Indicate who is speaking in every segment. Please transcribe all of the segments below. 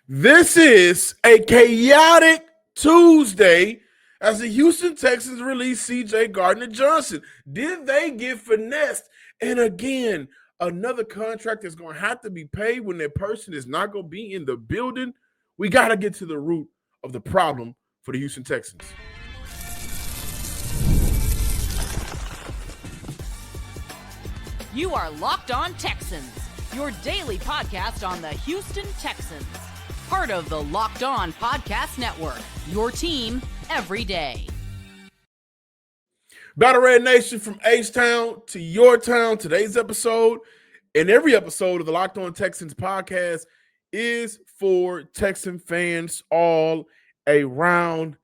Speaker 1: This is a chaotic Tuesday as the Houston Texans release CJ Gardner-Johnson. Did they get finessed? And again, another contract is going to have to be paid when that person is not going to be in the building. We got to get to the root of the problem for the Houston Texans.
Speaker 2: You are Locked On Texans, your daily podcast on the Houston Texans. Part of the Locked On Podcast Network, your team every day.
Speaker 1: Battle Red Nation, from H-Town to your town. Today's episode and every episode of the Locked On Texans podcast is for Texan fans all around.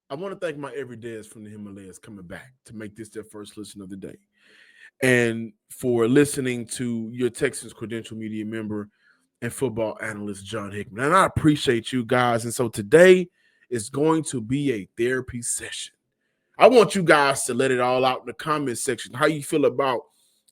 Speaker 1: I want to thank my everydayers from the Himalayas coming back to make this their first listen of the day, and for listening to your Texans Credential Media member and football analyst, John Hickman. And I appreciate you guys. And so today is going to be a therapy session. I want you guys to let it all out in the comment section. How you feel about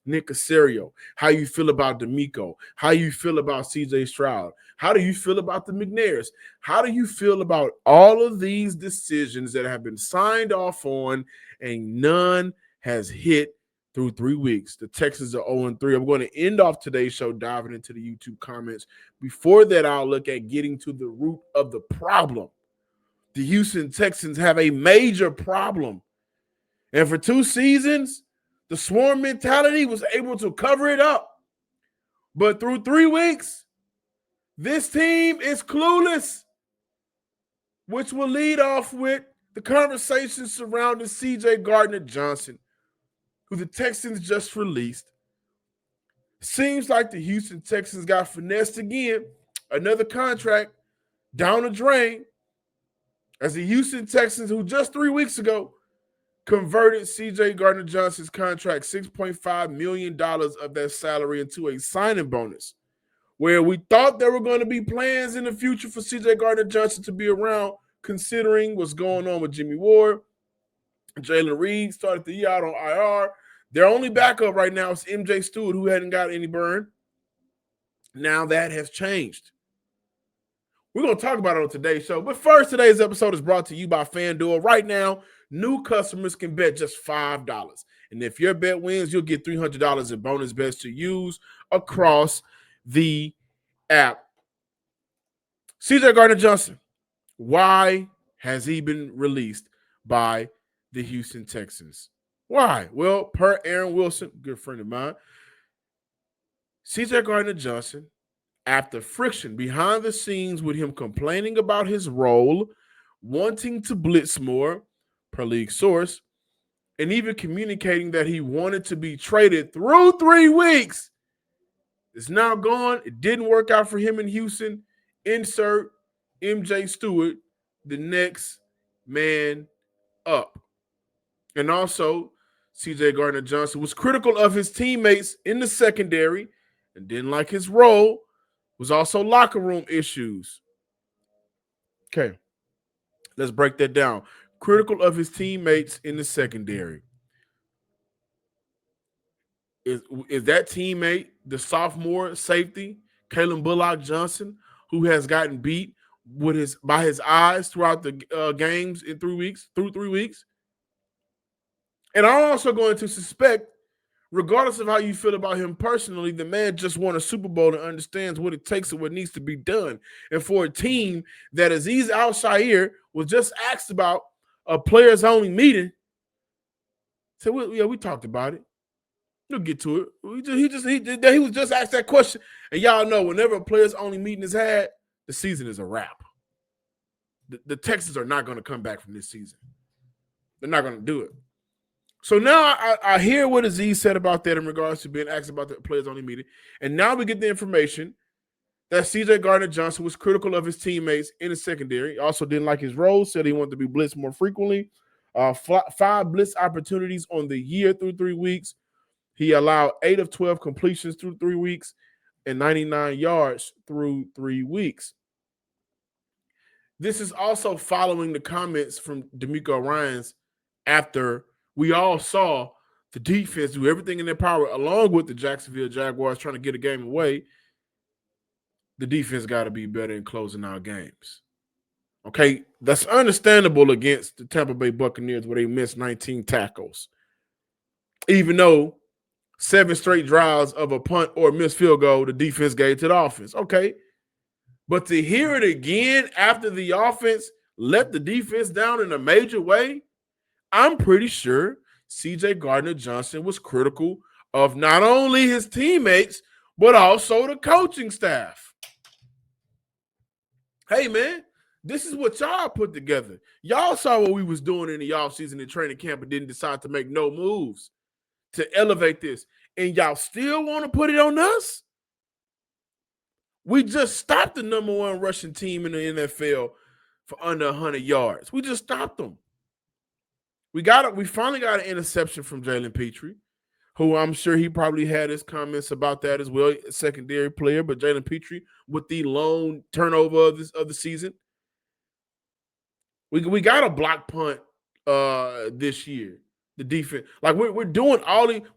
Speaker 1: Nick Caserio? How you feel about DeMeco? How you feel about CJ Stroud? How do you feel about the McNairs? How do you feel about all of these decisions that have been signed off on and none has hit through 3 weeks? The Texans are 0-3. I'm going to end off today's show diving into the YouTube comments. Before that, I'll look at getting to the root of the problem. The Houston Texans have a major problem. And for 2 seasons, the swarm mentality was able to cover it up. But through 3 weeks, this team is clueless, which will lead off with the conversation surrounding CJ Gardner-Johnson, who the Texans just released. Seems like the Houston Texans got finessed again. Another contract down the drain, as the Houston Texans, who just 3 weeks ago converted CJ Gardner-Johnson's contract, $6.5 million of that salary, into a signing bonus, where we thought there were going to be plans in the future for CJ Gardner-Johnson to be around, considering what's going on with Jimmy Ward. Jalen Reed started the year out on IR. Their only backup right now is MJ Stewart, who hadn't got any burn. Now that has changed. We're going to talk about it on today's show. But first, today's episode is brought to you by FanDuel. Right now, new customers can bet just $5. And if your bet wins, you'll get $300 in bonus bets to use across the app. CJ Gardner-Johnson, why has he been released by the Houston Texans? Why? Well, per Aaron Wilson, good friend of mine, CJ Gardner-Johnson, after friction behind the scenes with him complaining about his role, wanting to blitz more, per league source, and even communicating that he wanted to be traded through 3 weeks, is now gone. It didn't work out for him in Houston. Insert MJ Stewart, the next man up. And also, CJ Gardner-Johnson was critical of his teammates in the secondary and didn't like his role. Was also locker room issues. Okay, let's break that down. Critical of his teammates in the secondary. Is that teammate the sophomore safety, Kalen Bullock Johnson, who has gotten beat by his eyes throughout the games in 3 weeks, through 3 weeks? And I'm also going to suspect, regardless of how you feel about him personally, the man just won a Super Bowl and understands what it takes and what needs to be done. And for a team that Azeez Al-Shaair was just asked about a players-only meeting, said, well, yeah, we talked about it. We'll get to it. He was just asked that question. And y'all know, whenever a players-only meeting is had, the season is a wrap. The Texans are not going to come back from this season. They're not going to do it. So now I hear what Azeez said about that in regards to being asked about the players-only meeting. And now we get the information that CJ Gardner-Johnson was critical of his teammates in the secondary. He also didn't like his role, said he wanted to be blitzed more frequently. 5 blitz opportunities on the year through 3 weeks. He allowed 8 of 12 completions through 3 weeks and 99 yards through 3 weeks. This is also following the comments from DeMeco Ryans after we all saw the defense do everything in their power, along with the Jacksonville Jaguars trying to get a game away, the defense got to be better in closing out games. Okay, that's understandable against the Tampa Bay Buccaneers where they missed 19 tackles. Even though 7 straight drives of a punt or a missed field goal, the defense gave to the offense. Okay, but to hear it again after the offense let the defense down in a major way, I'm pretty sure CJ Gardner-Johnson was critical of not only his teammates, but also the coaching staff. Hey, man, this is what y'all put together. Y'all saw what we was doing in the offseason and training camp and didn't decide to make no moves to elevate this. And y'all still want to put it on us? We just stopped the number 1 rushing team in the NFL for under 100 yards. We just stopped them. We finally got an interception from Jalen Petrie, who I'm sure he probably had his comments about that as well, a secondary player, but Jalen Petrie with the lone turnover of the season. We got a block punt this year. The defense, like we're doing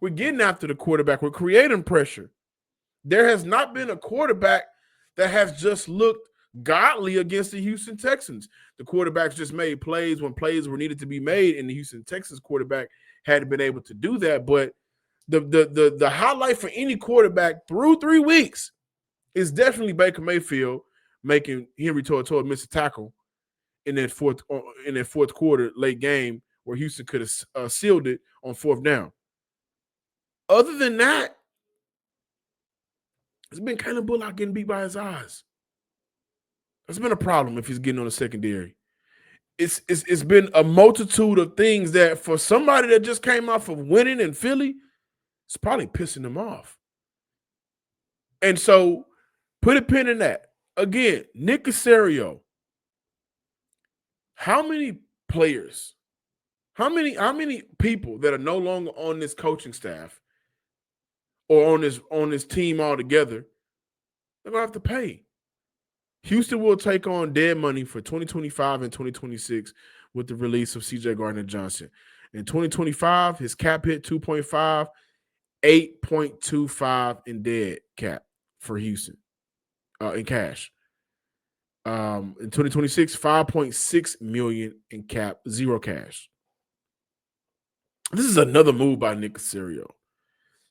Speaker 1: we're getting after the quarterback. We're creating pressure. There has not been a quarterback that has just looked godly against the Houston Texans. The quarterbacks just made plays when plays were needed to be made, and the Houston Texans quarterback hadn't been able to do that. But the highlight for any quarterback through 3 weeks is definitely Baker Mayfield making Henry To'oTo'o miss a tackle in that fourth quarter late game where Houston could have sealed it on 4th down. Other than that, it's been kind of Bullock getting beat by his eyes. That's been a problem if he's getting on the secondary. It's been a multitude of things that for somebody that just came off of winning in Philly, it's probably pissing them off. And so put a pin in that. Again, Nick Caserio. How many players, how many people that are no longer on this coaching staff or on this team altogether, they're going to have to pay? Houston will take on dead money for 2025 and 2026 with the release of CJ Gardner-Johnson. In 2025, his cap hit 2.5, 8.25 in dead cap for Houston in cash. In 2026, $5.6 million in cap, 0 cash. This is another move by Nick Caserio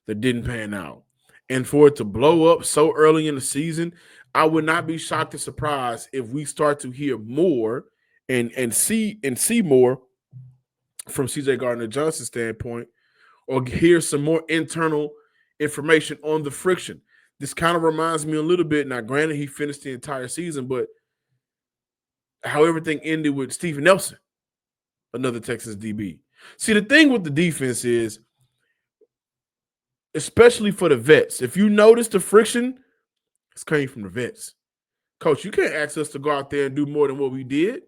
Speaker 1: that didn't pan out. And for it to blow up so early in the season, I would not be shocked or surprised if we start to hear more and see more from CJ Gardner-Johnson's standpoint, or hear some more internal information on the friction. This kind of reminds me a little bit. Now, granted, he finished the entire season, but how everything ended with Steven Nelson, another Texas DB. See, the thing with the defense is, especially for the vets, if you notice the friction, it's coming from the vets. Coach, you can't ask us to go out there and do more than what we did.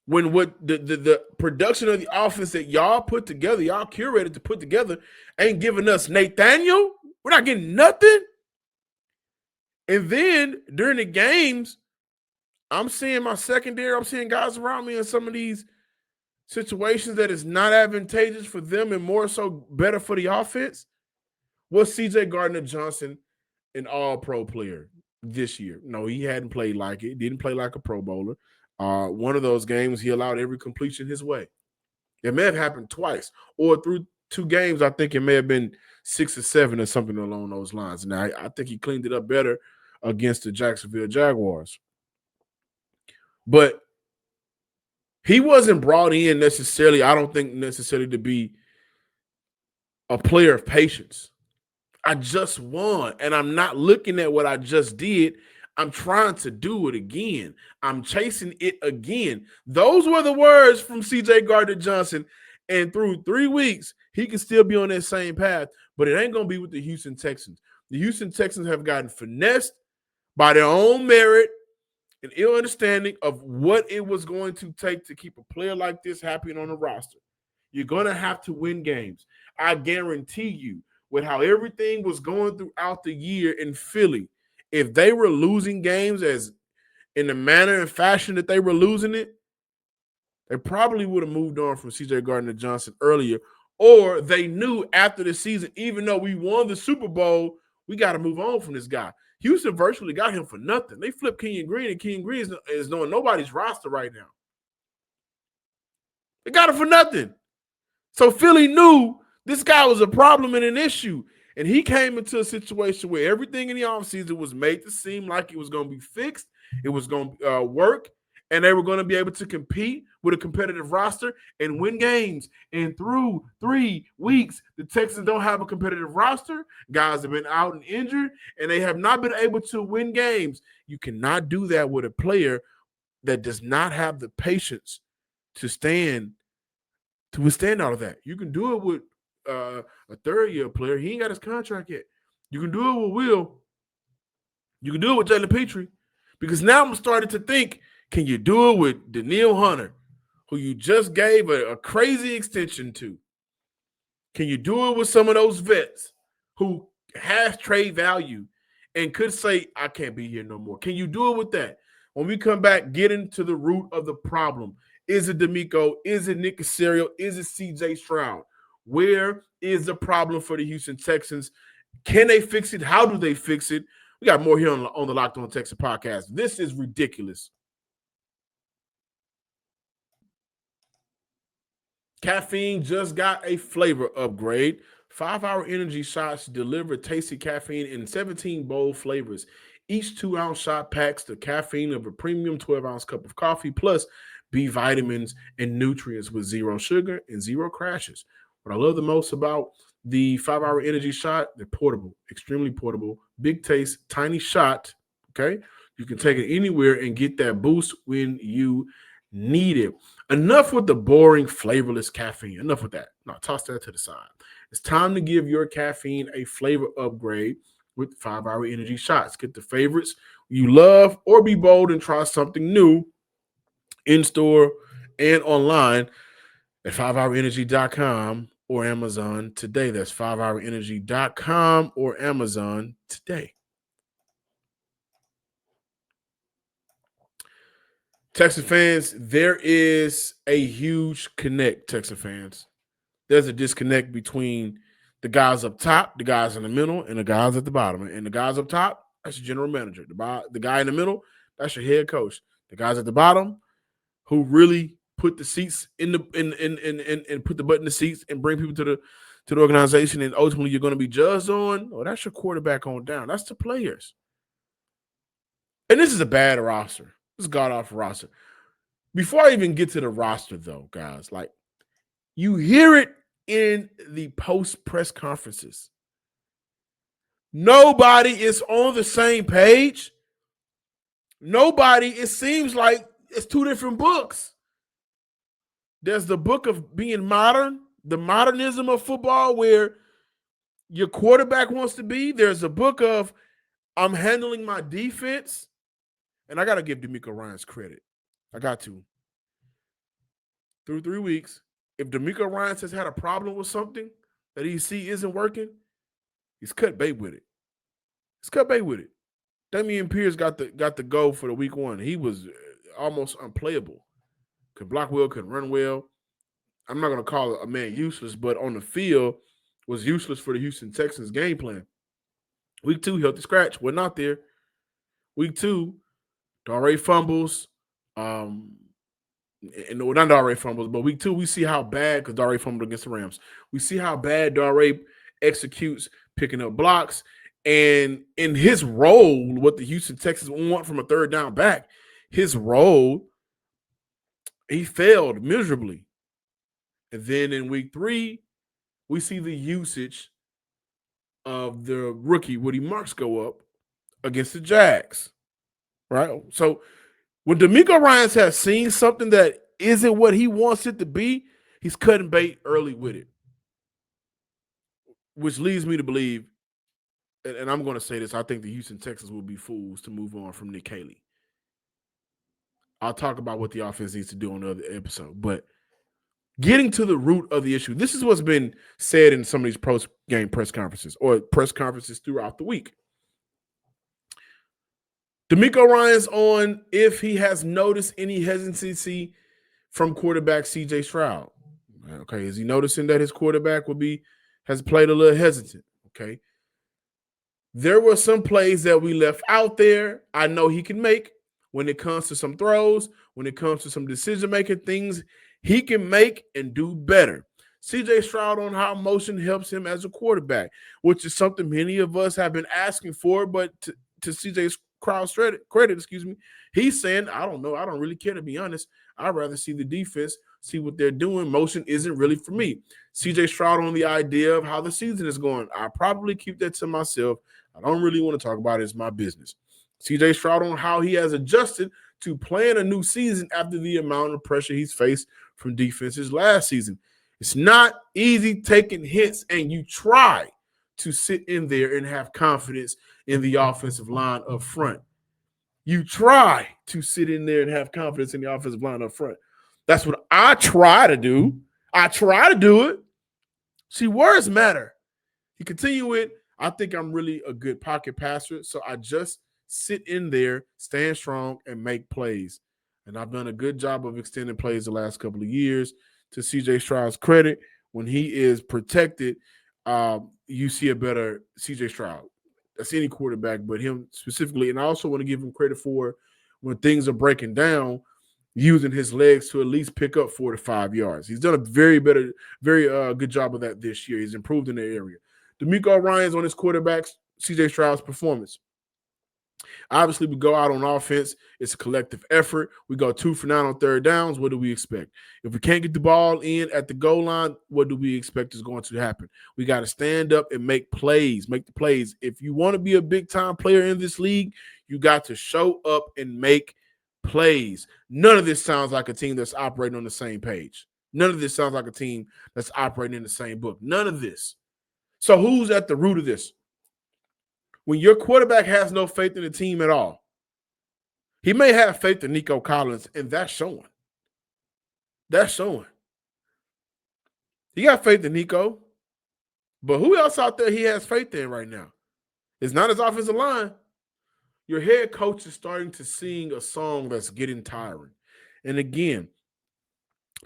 Speaker 1: When what the production of the offense that y'all put together, y'all curated to put together, ain't giving us Nathaniel. We're not getting nothing. And then during the games, I'm seeing my secondary, I'm seeing guys around me in some of these situations that is not advantageous for them and more so better for the offense. Was CJ Gardner-Johnson an all-pro player this year? No, he hadn't played like it. Didn't play like a Pro Bowler. One of those games, he allowed every completion his way. It may have happened twice, or through 2 games, I think it may have been 6 or 7 or something along those lines. Now, I think he cleaned it up better against the Jacksonville Jaguars. But he wasn't brought in necessarily, I don't think necessarily to be a player of patience. I just won, and I'm not looking at what I just did. I'm trying to do it again. I'm chasing it again. Those were the words from CJ Gardner-Johnson, and through 3 weeks, he can still be on that same path, but it ain't going to be with the Houston Texans. The Houston Texans have gotten finessed by their own merit and ill understanding of what it was going to take to keep a player like this happy on the roster. You're going to have to win games. I guarantee you, with how everything was going throughout the year in Philly, if they were losing games as in the manner and fashion that they were losing it, they probably would have moved on from CJ Gardner-Johnson earlier, or they knew after the season, even though we won the Super Bowl, we got to move on from this guy. Houston virtually got him for nothing. They flipped Kenyon Green, and Kenyon Green is on nobody's roster right now. They got him for nothing. So Philly knew this guy was a problem and an issue. And he came into a situation where everything in the offseason was made to seem like it was going to be fixed, it was going to work, and they were going to be able to compete with a competitive roster and win games. And through 3 weeks, the Texans don't have a competitive roster. Guys have been out and injured, and they have not been able to win games. You cannot do that with a player that does not have the patience to withstand all of that. You can do it with a third-year player. He ain't got his contract yet. You can do it with Will. You can do it with Jalen Petrie. Because now I'm starting to think, can you do it with Danielle Hunter, who you just gave a crazy extension to? Can you do it with some of those vets who have trade value and could say, I can't be here no more? Can you do it with that? When we come back, get into the root of the problem. Is it DeMeco? Is it Nick Caserio? Is it CJ Stroud? Where is the problem for the Houston Texans? Can they fix it? How do they fix it? We got more here on the Locked On Texans podcast. This is ridiculous. Caffeine just got a flavor upgrade. 5-hour energy shots deliver tasty caffeine in 17 bold flavors. Each 2-ounce shot packs the caffeine of a premium 12-ounce cup of coffee, plus B vitamins and nutrients with 0 sugar and 0 crashes. What I love the most about the 5-hour energy shot, they're portable, extremely portable, big taste, tiny shot, okay? You can take it anywhere and get that boost when you need it. Enough with the boring, flavorless caffeine. Enough with that. No, toss that to the side. It's time to give your caffeine a flavor upgrade with 5-hour energy shots. Get the favorites you love or be bold and try something new in-store and online at 5hourenergy.com or Amazon today. That's 5hourenergy.com or Amazon today. Texas fans, there is a huge connect, Texas fans. There's a disconnect between the guys up top, the guys in the middle, and the guys at the bottom. And the guys up top, that's your general manager. The guy in the middle, that's your head coach. The guys at the bottom, who really put the seats in the and put the butt in the seats and bring people to the organization, and ultimately you're going to be judged on. Oh, that's your quarterback on down. That's the players. And this is a bad roster. This is god-awful roster. Before I even get to the roster, though, guys, like, you hear it in the post-press conferences. Nobody is on the same page. Nobody, it seems like it's two different books. There's the book of being modern, the modernism of football, where your quarterback wants to be. There's a book of I'm handling my defense. And I got to give DeMeco Ryans credit. I got to. Through 3 weeks, if DeMeco Ryans has had a problem with something that he see isn't working, he's cut bait with it. He's cut bait with it. Damian Pierce got the go for the week 1. He was almost unplayable. Could block well, could run well. I'm not going to call a man useless, but on the field was useless for the Houston Texans game plan. Week 2, healthy scratch. We're not there. Week 2, Darray fumbles. Not Darray fumbles, but week 2, we see how bad, because Darray fumbled against the Rams. We see how bad Darray executes picking up blocks. And in his role, what the Houston Texans want from a third down back, his role, he failed miserably. And then in week 3, we see the usage of the rookie Woody Marks go up against the Jags. Right? So when DeMeco Ryans has seen something that isn't what he wants it to be, he's cutting bait early with it. Which leads me to believe, and I'm going to say this, I think the Houston Texans will be fools to move on from Nick Caserio. I'll talk about what the offense needs to do on the other episode. But getting to the root of the issue, this is what's been said in some of these post-game press conferences or press conferences throughout the week. DeMeco Ryans on if he has noticed any hesitancy from quarterback CJ Stroud. Okay, is he noticing that his quarterback has played a little hesitant? Okay. There were some plays that we left out there. I know he can make when it comes to some throws, when it comes to some decision-making things, he can make and do better. CJ Stroud on how motion helps him as a quarterback, which is something many of us have been asking for, but to CJ Stroud's credit, he's saying, I don't know. I don't really care, to be honest. I'd rather see the defense, see what they're doing. Motion isn't really for me. CJ Stroud on the idea of how the season is going. I probably keep that to myself. I don't really want to talk about it. It's my business. CJ Stroud on how he has adjusted to playing a new season after the amount of pressure he's faced from defenses last season. It's not easy taking hits, and you try to sit in there and have confidence in the offensive line up front. You try to sit in there and have confidence in the offensive line up front. That's what I try to do. I try to do it. See, words matter. You continue with, I think I'm really a good pocket passer, so I just sit in there, stand strong, and make plays. And I've done a good job of extending plays the last couple of years. To CJ Stroud's credit, when he is protected, you see a better CJ Stroud. That's any quarterback, but him specifically. And I also want to give him credit for when things are breaking down, using his legs to at least pick up 4 to 5 yards. He's done a very good job of that this year. He's improved in that area. DeMeco Ryans on his quarterbacks, CJ Stroud's performance. Obviously, we go out on offense. It's a collective effort. We go 2 for 9 on third downs. What do we expect? If we can't get the ball in at the goal line, what do we expect is going to happen? We got to stand up and make plays. Make the plays. If you want to be a big-time player in this league, you got to show up and make plays. None of this sounds like a team that's operating on the same page. None of this sounds like a team that's operating in the same book. None of this. So who's at the root of this? When your quarterback has no faith in the team at all, he may have faith in Nico Collins, and that's showing. That's showing. He got faith in Nico, but who else out there he has faith in right now? It's not his offensive line. Your head coach is starting to sing a song that's getting tiring. And again,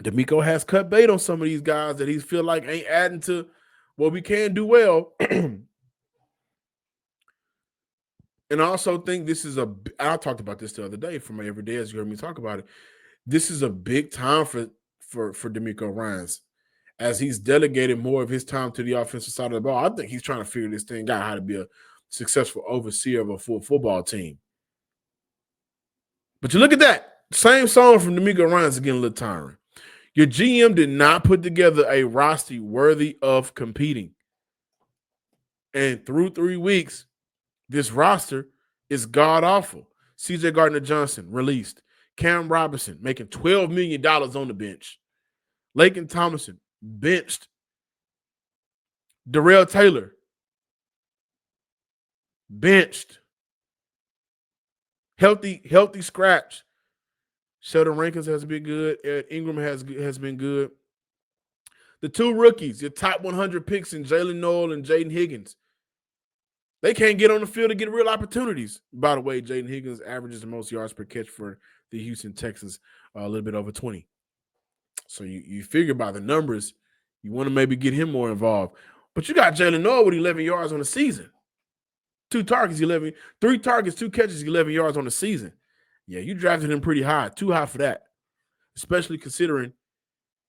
Speaker 1: DeMeco has cut bait on some of these guys that he feel like ain't adding to what we can do well. And I also think this is I talked about this the other day for my everyday, as you heard me talk about it. This is a big time for DeMeco Ryans, as he's delegated more of his time to the offensive side of the ball. I think he's trying to figure this thing out, how to be a successful overseer of a full football team. But you look at that. Same song from DeMeco Ryans is getting a little tiring. Your GM did not put together a roster worthy of competing. And through 3 weeks, this roster is god-awful. CJ Gardner-Johnson released. Cam Robinson making $12 million on the bench. Laken Tomlinson benched. Darrell Taylor benched. Healthy scratch. Sheldon Rankins has been good. Ed Ingram has been good. The 2 rookies, your top 100 picks in Jalen Noel and Jaden Higgins, they can't get on the field to get real opportunities. By the way, Jaden Higgins averages the most yards per catch for the Houston Texans, a little bit over 20. So you figure by the numbers, you want to maybe get him more involved. But you got Jalen Noel with 11 yards on the season. 2 targets, 11. 3 targets, 2 catches, 11 yards on the season. Yeah, you drafted him pretty high, too high for that. Especially considering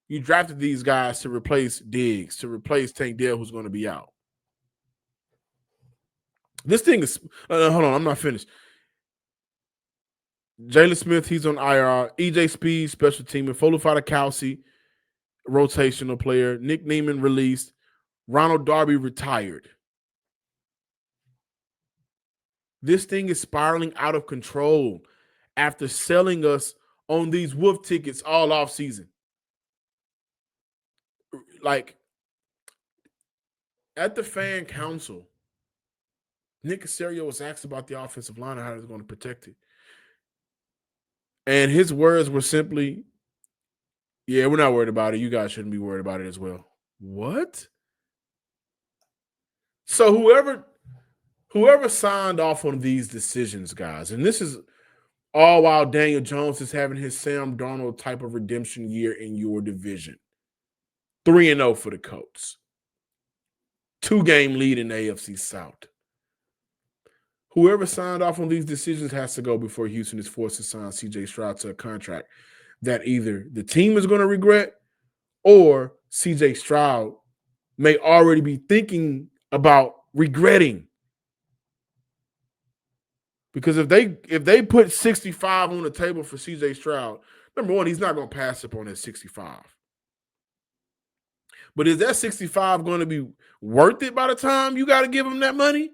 Speaker 1: you drafted these guys to replace Diggs, to replace Tank Dell, who's going to be out. This thing is hold on, I'm not finished. Jalen Smith, he's on IR. EJ Speed, special teamer. Folufata Kelsey, rotational player. Nick Neiman released. Ronald Darby retired. This thing is spiraling out of control after selling us on these wolf tickets all off season. Like, at the fan council, Nick Caserio was asked about the offensive line and how he was going to protect it. And his words were simply, yeah, we're not worried about it. You guys shouldn't be worried about it as well. What? So whoever signed off on these decisions, guys, and this is all while Daniel Jones is having his Sam Darnold type of redemption year in your division. 3-0 for the Colts. 2-game lead in the AFC South. Whoever signed off on these decisions has to go before Houston is forced to sign CJ Stroud to a contract that either the team is going to regret or CJ Stroud may already be thinking about regretting. Because if they put 65 on the table for CJ Stroud, number one, he's not going to pass up on that 65. But is that 65 going to be worth it by the time you got to give him that money?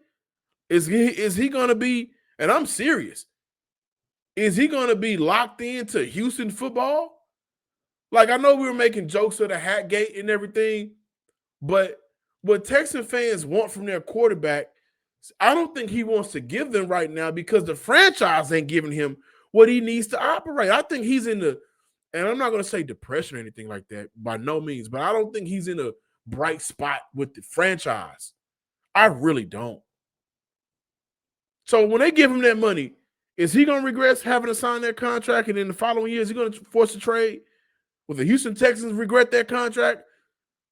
Speaker 1: Is he going to be, and I'm serious, is he going to be locked into Houston football? Like, I know we were making jokes of the hat gate and everything, but what Texan fans want from their quarterback, I don't think he wants to give them right now because the franchise ain't giving him what he needs to operate. I think he's in the, and I'm not going to say depression or anything like that, by no means, but I don't think he's in a bright spot with the franchise. I really don't. So when they give him that money, is he going to regret having to sign that contract, and in the following year, is he going to force a trade? Will the Houston Texans regret that contract?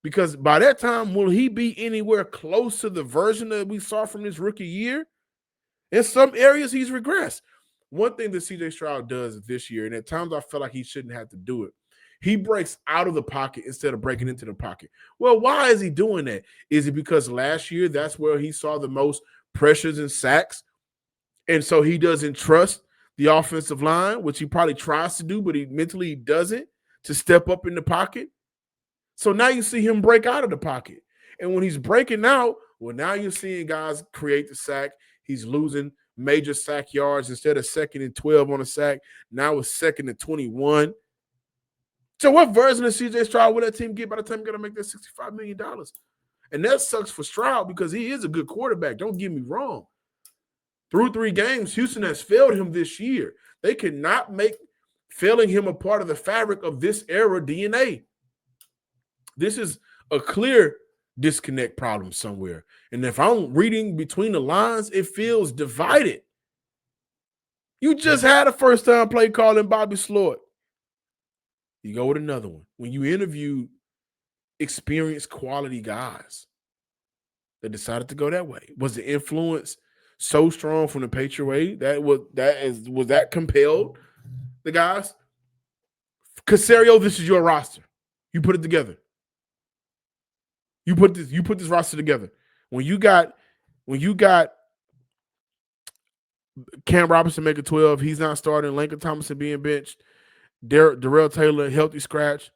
Speaker 1: Because by that time, will he be anywhere close to the version that we saw from his rookie year? In some areas, he's regressed. One thing that CJ Stroud does this year, and at times I feel like he shouldn't have to do it, he breaks out of the pocket instead of breaking into the pocket. Well, why is he doing that? Is it because last year that's where he saw the most pressures and sacks, and so he doesn't trust the offensive line, which he probably tries to do, but he mentally doesn't, to step up in the pocket? So now you see him break out of the pocket. And when he's breaking out, well, now you're seeing guys create the sack. He's losing major sack yards. Instead of 2nd and 12 on a sack, now it's 2nd and 21. So what version of CJ Stroud will that team get by the time you're going to make that $65 million? And that sucks for Stroud because he is a good quarterback. Don't get me wrong. Through 3 games, Houston has failed him this year. They cannot make failing him a part of the fabric of this era DNA. This is a clear disconnect problem somewhere. And if I'm reading between the lines, it feels divided. You just had a first-time play call in Bobby Sloyd. You go with another one. When you interview experienced quality guys, they decided to go that way. Was the influence so strong from the Patriot way was that compelled the guys? Caserio, this is your roster. You put it together. You put this roster together. When you got Cam Robinson making 12, he's not starting. Lincoln Thomason being benched. Darrell Taylor, healthy scratch.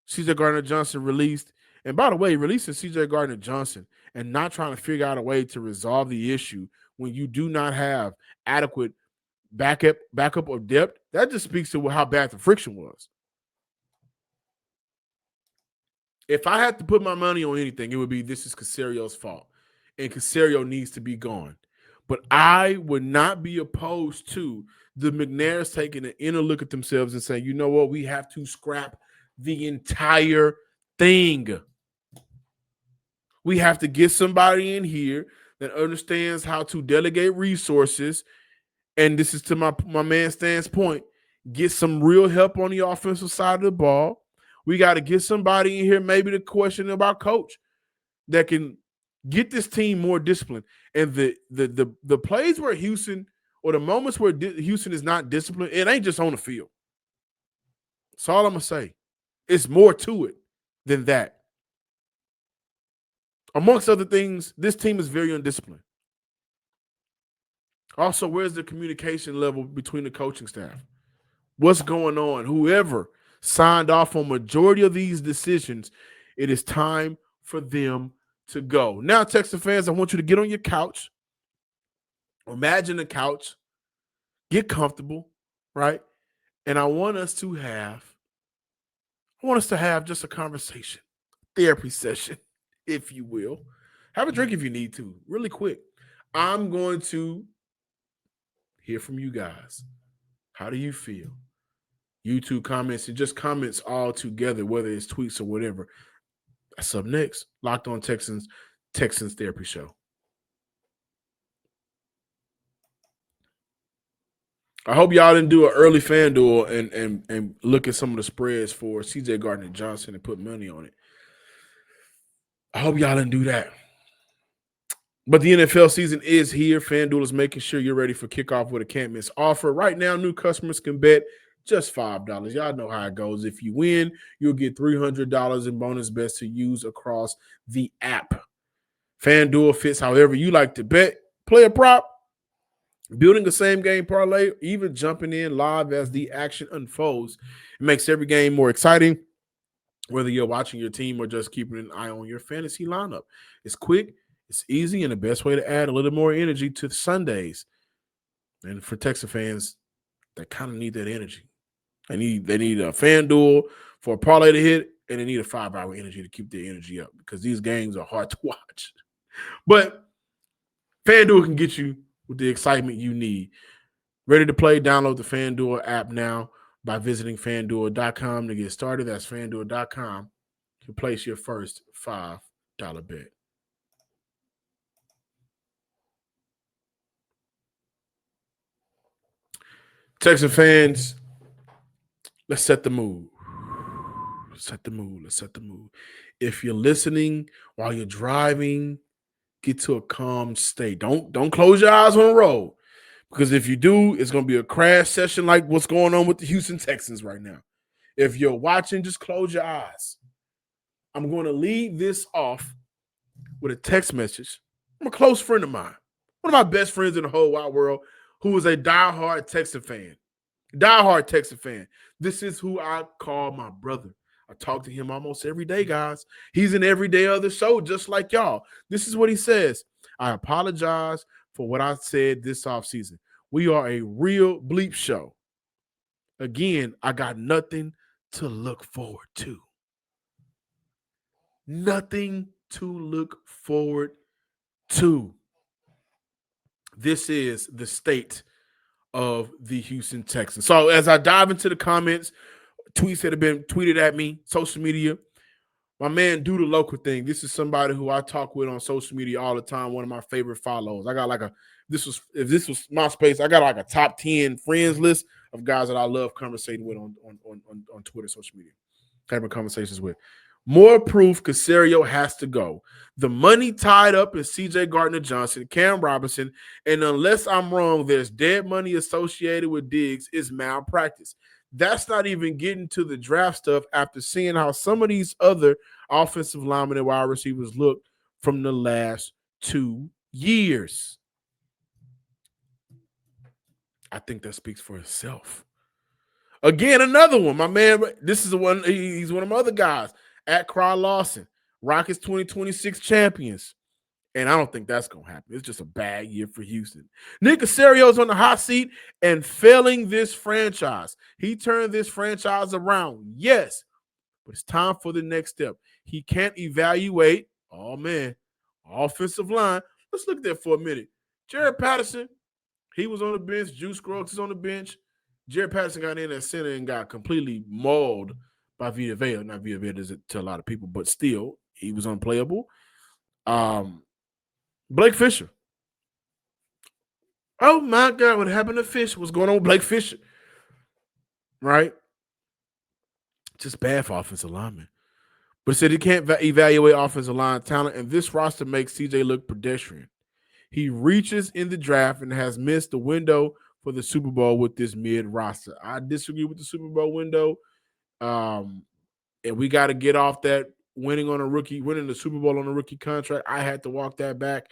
Speaker 1: CJ Gardner-Johnson released. And by the way, releasing CJ Gardner-Johnson and not trying to figure out a way to resolve the issue when you do not have adequate backup or depth, that just speaks to how bad the friction was. If I had to put my money on anything, it would be this is Caserio's fault. And Caserio needs to be gone. But I would not be opposed to the McNairs taking an inner look at themselves and saying, you know what, we have to scrap the entire thing. We have to get somebody in here that understands how to delegate resources. And this is to my man Stan's point. Get some real help on the offensive side of the ball. We got to get somebody in here, maybe to question about coach, that can get this team more disciplined. And the plays where Houston, or the moments where Houston is not disciplined, it ain't just on the field. That's all I'm going to say. It's more to it than that. Amongst other things, this team is very undisciplined. Also, where's the communication level between the coaching staff? What's going on? Whoever signed off on majority of these decisions, it is time for them to go. Now, Texas fans, I want you to get on your couch. Imagine a couch. Get comfortable, right? And I want us to have just a conversation, therapy session, if you will. Have a drink if you need to, really quick. I'm going to hear from you guys. How do you feel? YouTube comments and just comments all together, whether it's tweets or whatever. That's up next. Locked On Texans Therapy Show. I hope y'all didn't do an early FanDuel and look at some of the spreads for CJ Gardner-Johnson and put money on it. I hope y'all didn't do that. But the NFL season is here. FanDuel is making sure you're ready for kickoff with a can't-miss offer. Right now, new customers can bet just $5. Y'all know how it goes. If you win, you'll get $300 in bonus bets to use across the app. FanDuel fits however you like to bet. Play a prop, building a same-game parlay, even jumping in live as the action unfolds. It makes every game more exciting, whether you're watching your team or just keeping an eye on your fantasy lineup. It's quick, it's easy, and the best way to add a little more energy to the Sundays. And for Texas fans, they kind of need that energy. They need a FanDuel for a parlay to hit, and they need a 5-hour energy to keep their energy up because these games are hard to watch. But FanDuel can get you with the excitement you need. Ready to play? Download the FanDuel app now by visiting FanDuel.com to get started. That's FanDuel.com to place your first $5 bet. Texan fans, let's set the mood. Let's set the mood. If you're listening while you're driving, get to a calm state. Don't close your eyes on the road, because if you do, it's going to be a crash session like what's going on with the Houston Texans right now. If you're watching, just close your eyes. I'm going to lead this off with a text message from a close friend of mine, one of my best friends in the whole wide world, who is a diehard Texan fan. This is who I call my brother. I talk to him almost every day, guys. He's in every day of the show, just like y'all. This is what he says. I apologize for what I said this offseason. We are a real bleep show. Again, I got nothing to look forward to. Nothing to look forward to. This is the state of the Houston Texans. So as I dive into the comments, tweets that have been tweeted at me, social media, my man Do the Local Thing. This is somebody who I talk with on social media all the time. One of my favorite follows. I got if this was MySpace, I got like a top 10 friends list of guys that I love conversating with on Twitter, social media, having conversations with. More proof Caserio has to go. The money tied up in CJ Gardner-Johnson, Cam Robinson, and unless I'm wrong, there's dead money associated with Diggs is malpractice. That's not even getting to the draft stuff after seeing how some of these other offensive linemen and wide receivers look from the last 2 years. I think that speaks for itself. Again, another one. My man, this is the one, he's one of my other guys. At Cry Lawson, Rockets 2026 champions. And I don't think that's going to happen. It's just a bad year for Houston. Nick Caserio's on the hot seat and failing this franchise. He turned this franchise around, yes, but it's time for the next step. He can't evaluate, offensive line. Let's look at that for a minute. Jared Patterson, he was on the bench. Juice Scruggs is on the bench. Jared Patterson got in at center and got completely mauled by Vita Vea. Not Vita Vea does it to a lot of people, but still, he was unplayable. Blake Fisher. Oh, my God, what happened to Fish? What's going on with Blake Fisher? Right? Just bad for offensive linemen. But he said he can't evaluate offensive line talent, and this roster makes CJ look pedestrian. He reaches in the draft and has missed the window for the Super Bowl with this mid roster. I disagree with the Super Bowl window. And we got to get off that winning the Super Bowl on a rookie contract. I had to walk that back.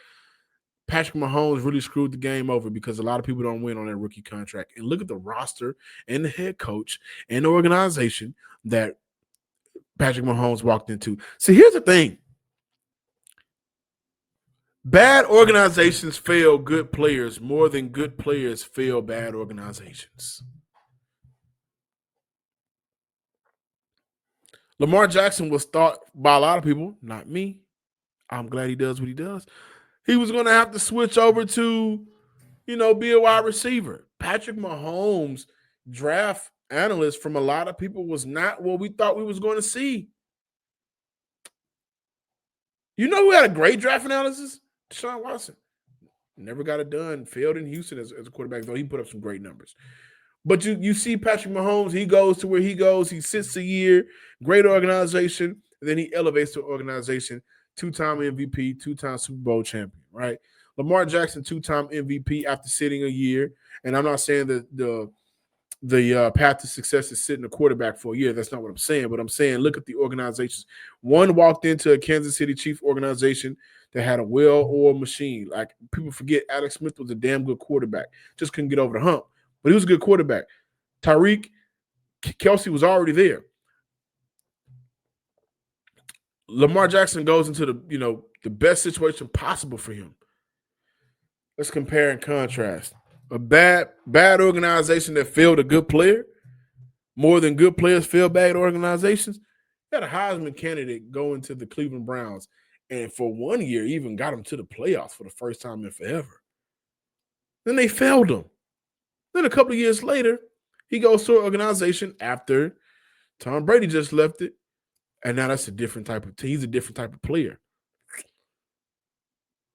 Speaker 1: Patrick Mahomes really screwed the game over because a lot of people don't win on that rookie contract. And look at the roster and the head coach and the organization that Patrick Mahomes walked into. See, here's the thing. Bad organizations fail good players more than good players fail bad organizations. Lamar Jackson was thought by a lot of people, not me. I'm glad he does what he does. He was going to have to switch over to, be a wide receiver. Patrick Mahomes, draft analyst from a lot of people, was not what we thought we was going to see. You know who had a great draft analysis? Deshaun Watson. Never got it done. Failed in Houston as a quarterback, though he put up some great numbers. But you see Patrick Mahomes, he goes to where he goes. He sits a year, great organization, and then he elevates the organization two-time MVP, two-time Super Bowl champion, right? Lamar Jackson, two-time MVP after sitting a year. And I'm not saying that the path to success is sitting a quarterback for a year. That's not what I'm saying. But I'm saying look at the organizations. One walked into a Kansas City Chiefs organization that had a well-oiled machine. Like, people forget Alex Smith was a damn good quarterback. Just couldn't get over the hump. But he was a good quarterback. Tyreek Kelsey was already there. Lamar Jackson goes into the best situation possible for him. Let's compare and contrast. A bad organization that failed a good player, more than good players fail bad organizations. You had a Heisman candidate go into the Cleveland Browns, and for 1 year even got him to the playoffs for the first time in forever. Then they failed him. Then a couple of years later, he goes to an organization after Tom Brady just left it, and now that's a different type of team. He's a different type of player.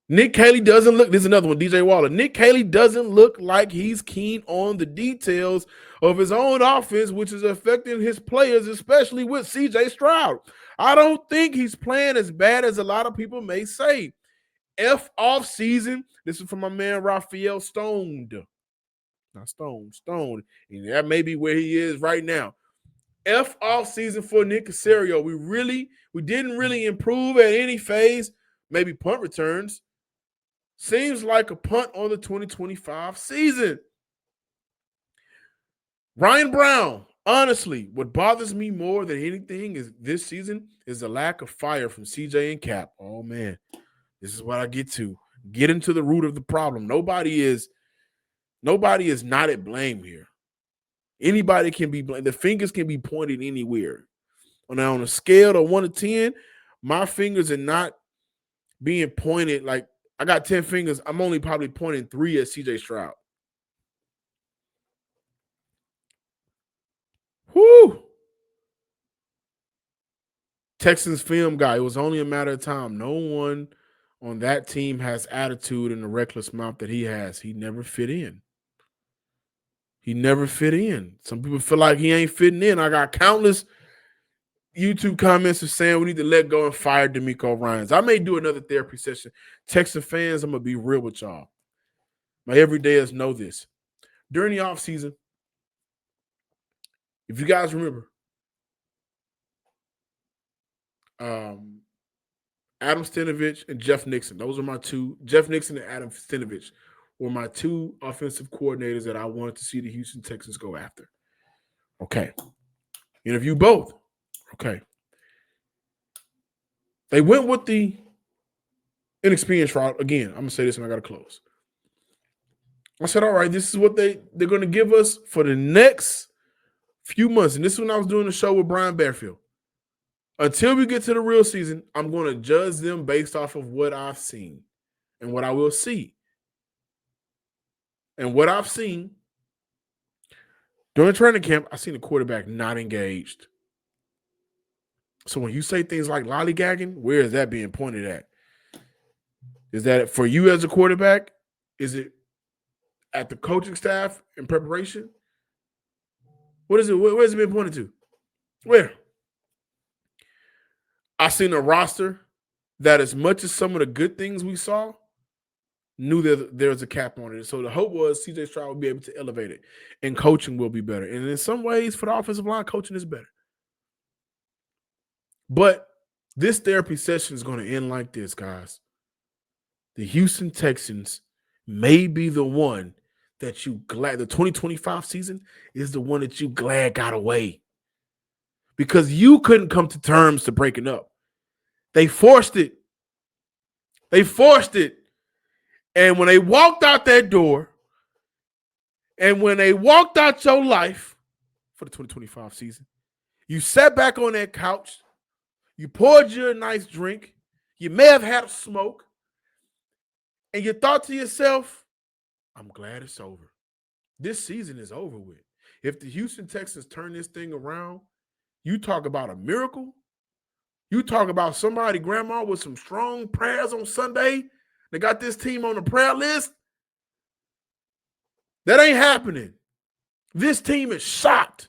Speaker 1: Nick Caserio doesn't look – this is another one, DJ Waller. Nick Caserio doesn't look like he's keen on the details of his own offense, which is affecting his players, especially with CJ Stroud. I don't think he's playing as bad as a lot of people may say. Off season, this is from my man Raphael Stoned. Not Stoned. And that may be where he is right now. Off season for Nick Caserio. We didn't really improve at any phase, maybe punt returns. Seems like a punt on the 2025 season. Ryan Brown, honestly, what bothers me more than anything is this season is the lack of fire from CJ and Cap. Oh, man, this is what I get to. Get into the root of the problem. Nobody is not at blame here. Anybody can be blamed. The fingers can be pointed anywhere. Now, on a scale of 1 to 10, my fingers are not being pointed like I got 10 fingers. I'm only probably pointing 3 at CJ Stroud. Whoo! Texans film guy. It was only a matter of time. No one on that team has attitude and the reckless mouth that he has. He never fit in. Some people feel like he ain't fitting in. I got countless YouTube comments are saying we need to let go and fire DeMeco Ryans. I may do another therapy session. Texan fans, I'm going to be real with y'all. My everydayers know this. During the offseason, if you guys remember, Adam Stenavich and Jeff Nixon, those are my two. Jeff Nixon and Adam Stenavich were my two offensive coordinators that I wanted to see the Houston Texans go after. Okay. Interview both. Okay. They went with the inexperienced route. Again, I'm going to say this and I got to close. I said, all right, this is what they're going to give us for the next few months. And this is when I was doing the show with Brian Bearfield. Until we get to the real season, I'm going to judge them based off of what I've seen and what I will see. And what I've seen during training camp, I've seen the quarterback not engaged. So when you say things like lollygagging, where is that being pointed at? Is that for you as a quarterback? Is it at the coaching staff in preparation? What is it? Where is it being pointed to? Where? I seen a roster that, as much as some of the good things we saw, knew that there was a cap on it. So the hope was CJ Stroud would be able to elevate it, and coaching will be better. And in some ways, for the offensive line, coaching is better. But this therapy session is going to end like this, guys. The Houston Texans may be the one that you glad, the 2025 season is the one that you glad got away. Because you couldn't come to terms to breaking up. They forced it. And when they walked out that door, and when they walked out your life for the 2025 season, you sat back on that couch, you poured you a nice drink, you may have had a smoke, and you thought to yourself, I'm glad it's over. This season is over with. If the Houston Texans turn this thing around, you talk about a miracle. You talk about somebody, grandma, with some strong prayers on Sunday. They got this team on the prayer list. That ain't happening. This team is shot.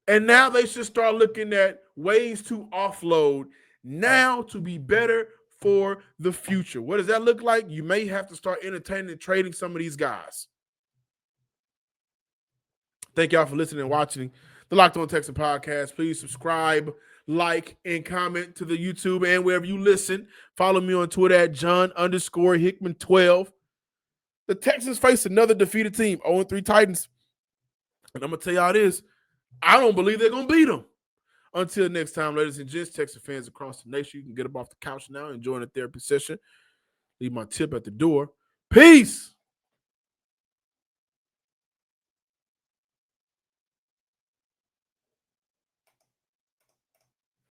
Speaker 1: And now they should start looking at ways to offload now to be better for the future. What does that look like? You may have to start entertaining and trading some of these guys. Thank y'all for listening and watching the Locked On Texans podcast. Please subscribe, like, and comment to the YouTube and wherever you listen. Follow me on Twitter at John_Hickman12. The Texans face another defeated team, 0-3 Titans. And I'm going to tell y'all this. I don't believe they're going to beat them. Until next time, ladies and gents, Texas fans across the nation, you can get up off the couch now and join a therapy session. Leave my tip at the door. Peace.